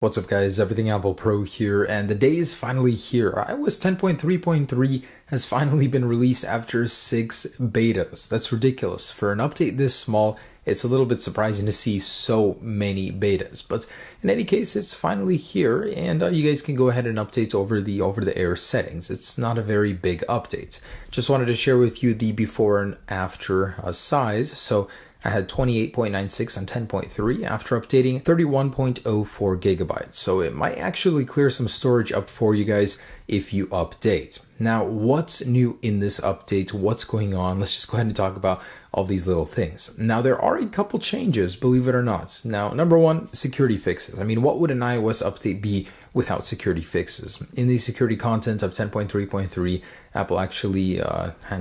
What's up guys, Everything Apple Pro here, and the day is finally here. iOS 10.3.3 has finally been released after 6 betas. That's ridiculous. For an update this small, it's a little bit surprising to see so many betas. But in any case, it's finally here, and you guys can go ahead and update over the air settings. It's not a very big update. Just wanted to share with you the before and after size. So I had 28.96 on 10.3 after updating 31.04 gigabytes. So it might actually clear some storage up for you guys if you update. Now, what's new in this update? What's going on? Let's just go ahead and talk about all these little things. Now, there are a couple changes, believe it or not. Now, number one, security fixes. I mean, what would an iOS update be without security fixes? In the security content of 10.3.3, Apple actually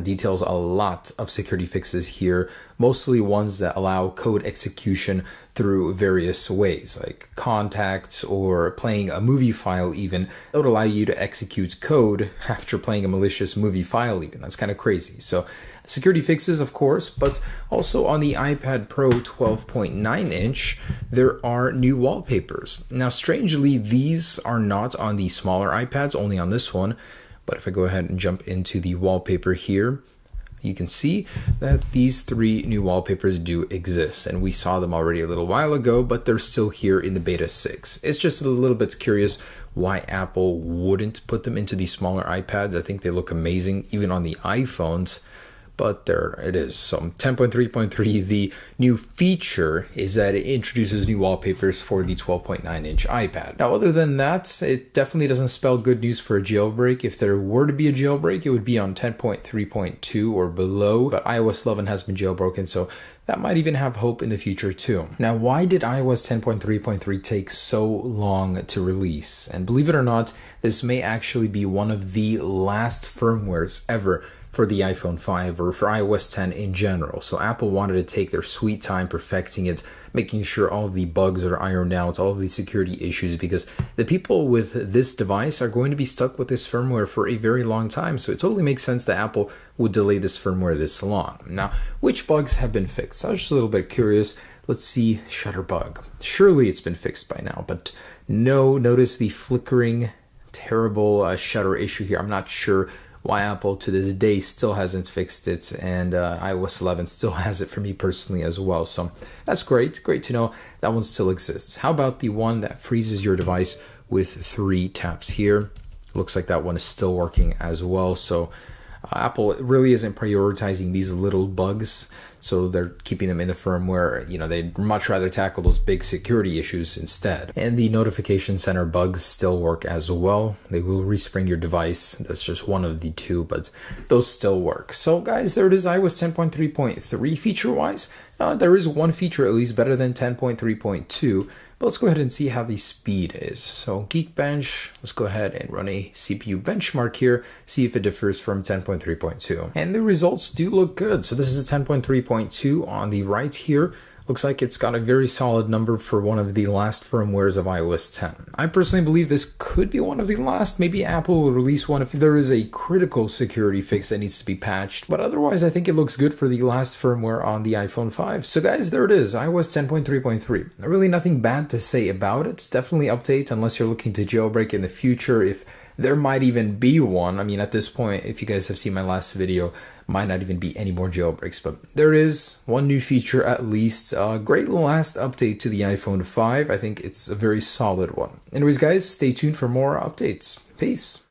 details a lot of security fixes here, mostly ones that allow code execution through various ways, like contacts or playing a movie file even. That would allow you to execute code after playing a malicious movie file even. That's kind of crazy. So security fixes, of course, but also on the iPad Pro 12.9 inch, there are new wallpapers. Now, strangely, these are not on the smaller iPads, only on this one. But if I go ahead and jump into the wallpaper here, you can see that these 3 new wallpapers do exist, and we saw them already a little while ago, but they're still here in the beta 6. It's just a little bit curious why Apple wouldn't put them into the smaller iPads. I think they look amazing even on the iPhones, but there it is. So 10.3.3, the new feature is that it introduces new wallpapers for the 12.9 inch iPad. Now, other than that, it definitely doesn't spell good news for a jailbreak. If there were to be a jailbreak, it would be on 10.3.2 or below, but iOS 11 has been jailbroken, so that might even have hope in the future too. Now, why did iOS 10.3.3 take so long to release? And believe it or not, this may actually be one of the last firmwares ever for the iPhone 5 or for iOS 10 in general. So Apple wanted to take their sweet time perfecting it, making sure all of the bugs are ironed out, all of the security issues, because the people with this device are going to be stuck with this firmware for a very long time. So it totally makes sense that Apple would delay this firmware this long. Now, which bugs have been fixed? I was just a little bit curious. Let's see, shutter bug. Surely it's been fixed by now, but no, notice the flickering, terrible shutter issue here. I'm not sure why Apple to this day still hasn't fixed it, and iOS 11 still has it for me personally as well. So that's great to know that one still exists. How about the one that freezes your device with 3 taps here? Looks like that one is still working as well. So Apple really isn't prioritizing these little bugs, so they're keeping them in the firmware. You know, they'd much rather tackle those big security issues instead. And the notification center bugs still work as well. They will respring your device. That's just one of the 2, but those still work. So guys, there it is, iOS 10.3.3 feature-wise. There is one feature at least better than 10.3.2. But let's go ahead and see how the speed is. So Geekbench, let's go ahead and run a CPU benchmark here, see if it differs from 10.3.2. And the results do look good. So this is a 10.3.2 on the right here. Looks like it's got a very solid number for one of the last firmwares of iOS 10. I personally believe this could be one of the last. Maybe Apple will release one if there is a critical security fix that needs to be patched. But otherwise, I think it looks good for the last firmware on the iPhone 5. So guys, there it is, iOS 10.3.3. Really nothing bad to say about it. Definitely update unless you're looking to jailbreak in the future, if there might even be one. I mean, at this point, if you guys have seen my last video, might not even be any more jailbreaks, but there is one new feature at least. Great last update to the iPhone 5. I think it's a very solid one. Anyways, guys, stay tuned for more updates. Peace.